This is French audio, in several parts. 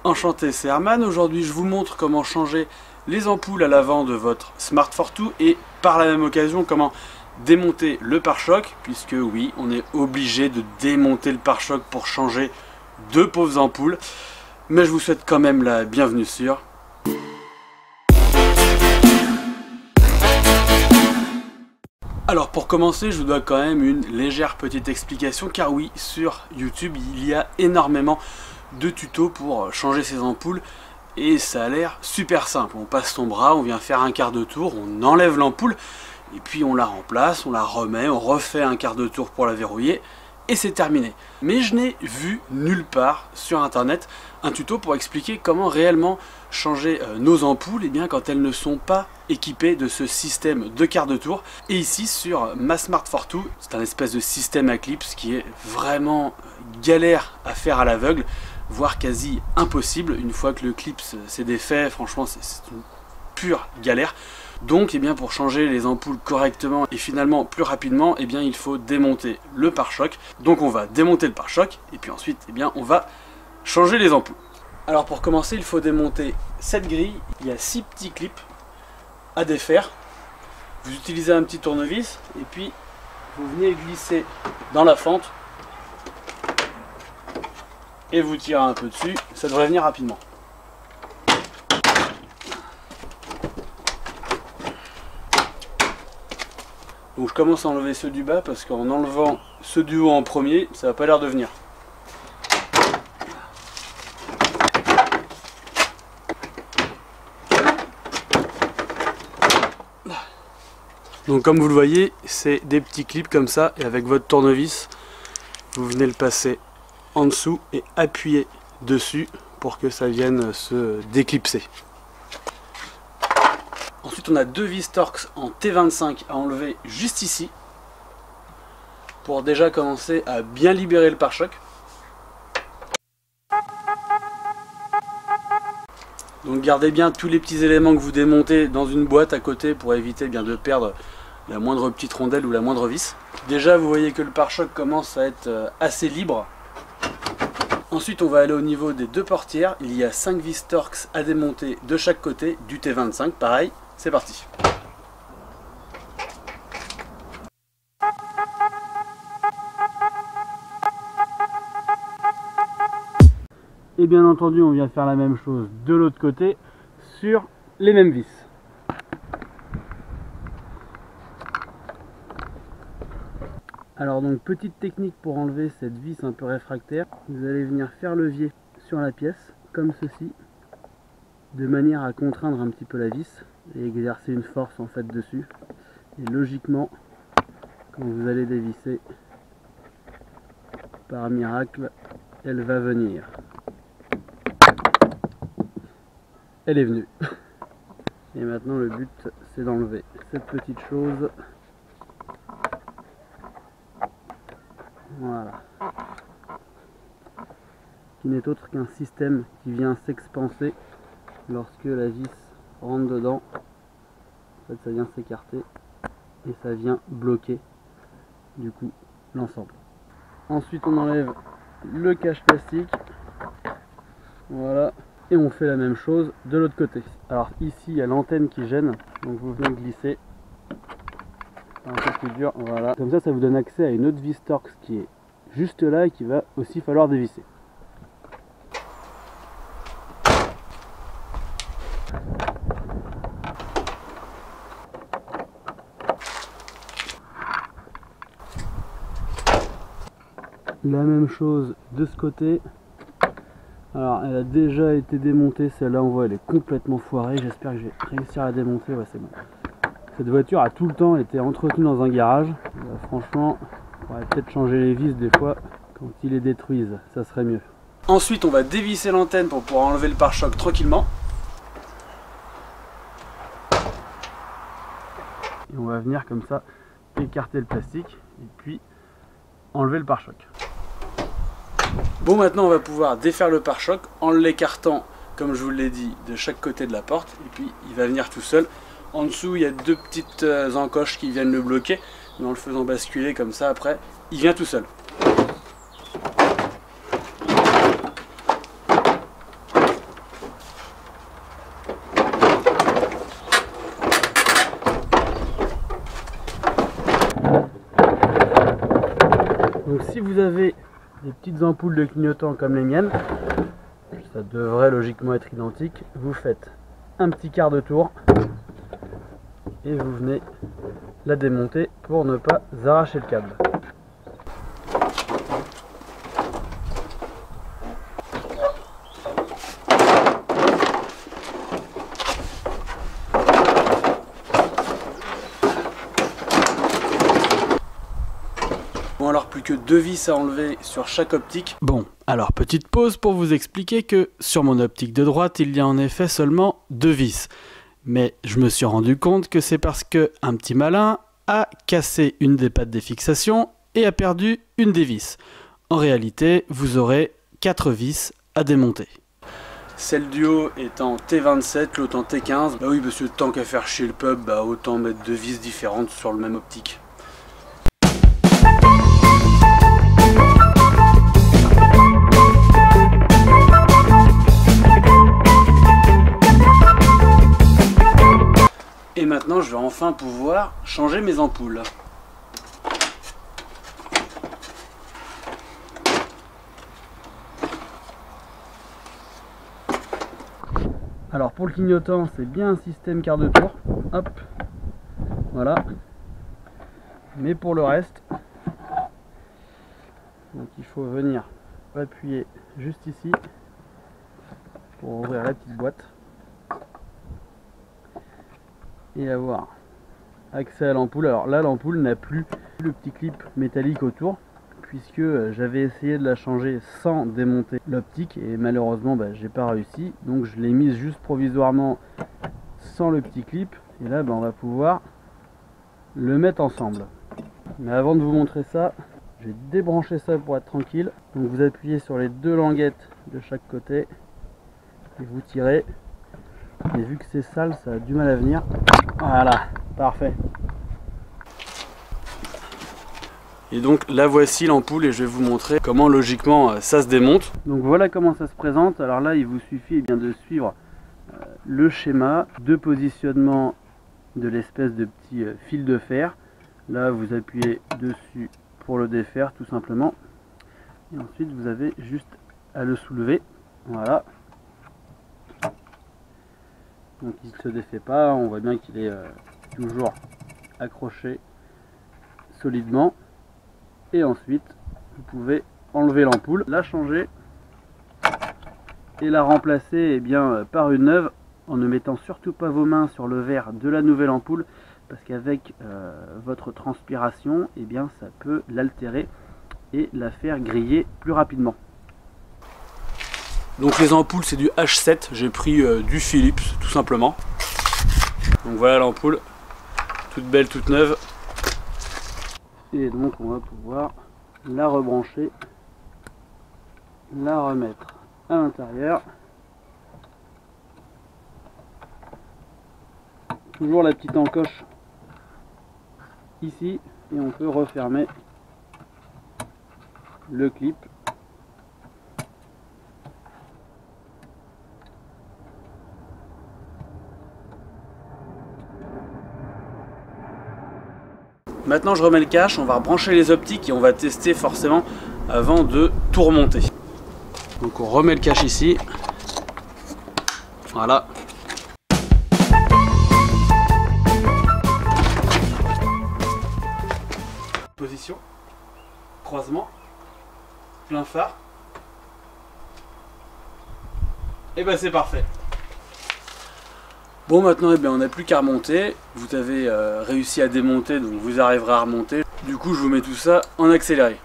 Enchanté, c'est Herman. Aujourd'hui, je vous montre comment changer les ampoules à l'avant de votre Smart Fortwo et par la même occasion, comment démonter le pare-choc, puisque oui, on est obligé de démonter le pare-choc pour changer deux pauvres ampoules. Mais je vous souhaite quand même la bienvenue sur... Alors pour commencer, je vous dois quand même une légère petite explication, car oui, sur YouTube, il y a énormément de tutos pour changer ces ampoules et ça a l'air super simple. On passe son bras, on vient faire un quart de tour, on enlève l'ampoule et puis on la remplace, on la remet, on refait un quart de tour pour la verrouiller et c'est terminé. Mais je n'ai vu nulle part sur internet un tuto pour expliquer comment réellement changer nos ampoules quand elles ne sont pas équipées de ce système de quart de tour. Et ici sur ma Smart Fortwo, c'est un espèce de système à clips qui est vraiment galère à faire à l'aveugle, voire quasi impossible. Une fois que le clip s'est défait, franchement c'est une pure galère. Donc pour changer les ampoules correctement et finalement plus rapidement, il faut démonter le pare-choc. Donc on va démonter le pare-choc et puis ensuite on va changer les ampoules. Alors pour commencer, il faut démonter cette grille. Il y a 6 petits clips à défaire. Vous utilisez un petit tournevis et puis vous venez glisser dans la fente et vous tirez un peu dessus. Ça devrait venir rapidement. Donc je commence à enlever ceux du bas parce qu'en enlevant ceux du haut en premier, ça n'a pas l'air de venir. Donc comme vous le voyez, c'est des petits clips comme ça et avec votre tournevis, vous venez le passer en dessous et appuyer dessus pour que ça vienne se déclipser. Ensuite on a deux vis Torx en T25 à enlever juste ici pour déjà commencer à bien libérer le pare-choc. Donc gardez bien tous les petits éléments que vous démontez dans une boîte à côté pour éviter de perdre la moindre petite rondelle ou la moindre vis. Déjà vous voyez que le pare-choc commence à être assez libre. Ensuite on va aller au niveau des deux portières. Il y a 5 vis Torx à démonter de chaque côté du T25, pareil. C'est parti. Et bien entendu, on vient faire la même chose de l'autre côté sur les mêmes vis. Alors donc petite technique pour enlever cette vis un peu réfractaire. Vous allez venir faire levier sur la pièce comme ceci, de manière à contraindre un petit peu la vis et exercer une force en fait dessus. Et logiquement, quand vous allez dévisser, par miracle, elle va venir. Elle est venue. Et maintenant le but c'est d'enlever cette petite chose. Voilà. Qui n'est autre qu'un système qui vient s'expanser lorsque la vis rentre dedans. En fait ça vient s'écarter et ça vient bloquer du coup l'ensemble. Ensuite on enlève le cache plastique. Voilà. Et on fait la même chose de l'autre côté. Alors ici il y a l'antenne qui gêne, donc vous venez glisser un peu plus dur, voilà. Comme ça vous donne accès à une autre vis Torx qui est juste là et qui va aussi falloir dévisser. La même chose de ce côté. Alors elle a déjà été démontée, celle-là on voit elle est complètement foirée, j'espère que je vais réussir à la démonter, ouais c'est bon. Cette voiture a tout le temps été entretenue dans un garage, franchement on pourrait peut-être changer les vis des fois quand ils les détruisent, ça serait mieux. Ensuite on va dévisser l'antenne pour pouvoir enlever le pare-choc tranquillement. Et on va venir comme ça écarter le plastique et puis enlever le pare-choc. Bon, maintenant on va pouvoir défaire le pare-choc en l'écartant, comme je vous l'ai dit, de chaque côté de la porte, et puis il va venir tout seul. En dessous il y a deux petites encoches qui viennent le bloquer, mais en le faisant basculer comme ça après, il vient tout seul. vous avez des petites ampoules de clignotant comme les miennes, ça devrait logiquement être identique, vous faites un petit quart de tour et vous venez la démonter pour ne pas arracher le câble. Bon, alors plus que 2 vis à enlever sur chaque optique. Bon, alors petite pause pour vous expliquer que sur mon optique de droite, il y a en effet seulement 2 vis. Mais je me suis rendu compte que c'est parce que un petit malin a cassé une des pattes des fixations et a perdu une des vis. En réalité, vous aurez 4 vis à démonter. Celle du haut est en T27, l'autre en T15. Bah oui, parce que tant qu'à faire chier le pub, bah autant mettre 2 vis différentes sur le même optique. Et maintenant, je vais enfin pouvoir changer mes ampoules. Alors pour le clignotant, c'est bien un système quart de tour. Hop, voilà. Mais pour le reste, donc il faut venir appuyer juste ici pour ouvrir la petite boîte et avoir accès à l'ampoule. Alors là, l'ampoule n'a plus le petit clip métallique autour, puisque j'avais essayé de la changer sans démonter l'optique et malheureusement j'ai pas réussi, donc je l'ai mise juste provisoirement sans le petit clip et là on va pouvoir le mettre ensemble. Mais avant de vous montrer ça, je vais débrancher ça pour être tranquille. Donc vous appuyez sur les 2 languettes de chaque côté et vous tirez, et vu que c'est sale, ça a du mal à venir. Voilà, parfait. Et donc la voici l'ampoule et je vais vous montrer comment logiquement ça se démonte. Donc voilà comment ça se présente. Alors là, il vous suffit de suivre le schéma de positionnement de l'espèce de petit fil de fer. Là, vous appuyez dessus pour le défaire tout simplement. Et ensuite, vous avez juste à le soulever. Voilà. Donc il ne se défait pas. On voit bien qu'il est toujours accroché solidement. Et ensuite, vous pouvez enlever l'ampoule, la changer et la remplacer par une neuve en ne mettant surtout pas vos mains sur le verre de la nouvelle ampoule parce qu'avec votre transpiration, ça peut l'altérer et la faire griller plus rapidement. Donc les ampoules, c'est du H7, j'ai pris du Philips tout simplement. Donc voilà l'ampoule, toute belle, toute neuve. Et donc on va pouvoir la rebrancher, la remettre à l'intérieur. Toujours la petite encoche ici et on peut refermer le clip. Maintenant je remets le cache, on va rebrancher les optiques et on va tester forcément avant de tout remonter. Donc on remet le cache ici. Voilà. Position, croisement, plein phare. Et c'est parfait. Bon, maintenant on n'a plus qu'à remonter. Vous avez réussi à démonter, donc vous arriverez à remonter. Du coup je vous mets tout ça en accéléré.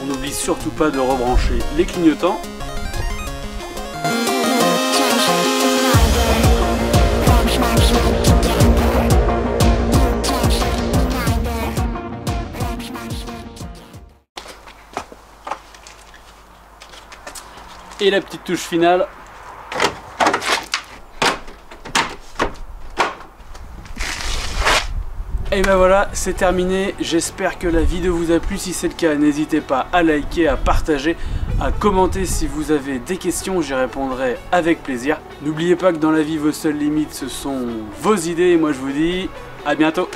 On n'oublie surtout pas de rebrancher les clignotants. Et la petite touche finale. Et ben voilà, c'est terminé. J'espère que la vidéo vous a plu. Si c'est le cas, n'hésitez pas à liker, à partager, à commenter si vous avez des questions. J'y répondrai avec plaisir. N'oubliez pas que dans la vie, vos seules limites, ce sont vos idées. Et moi, je vous dis à bientôt.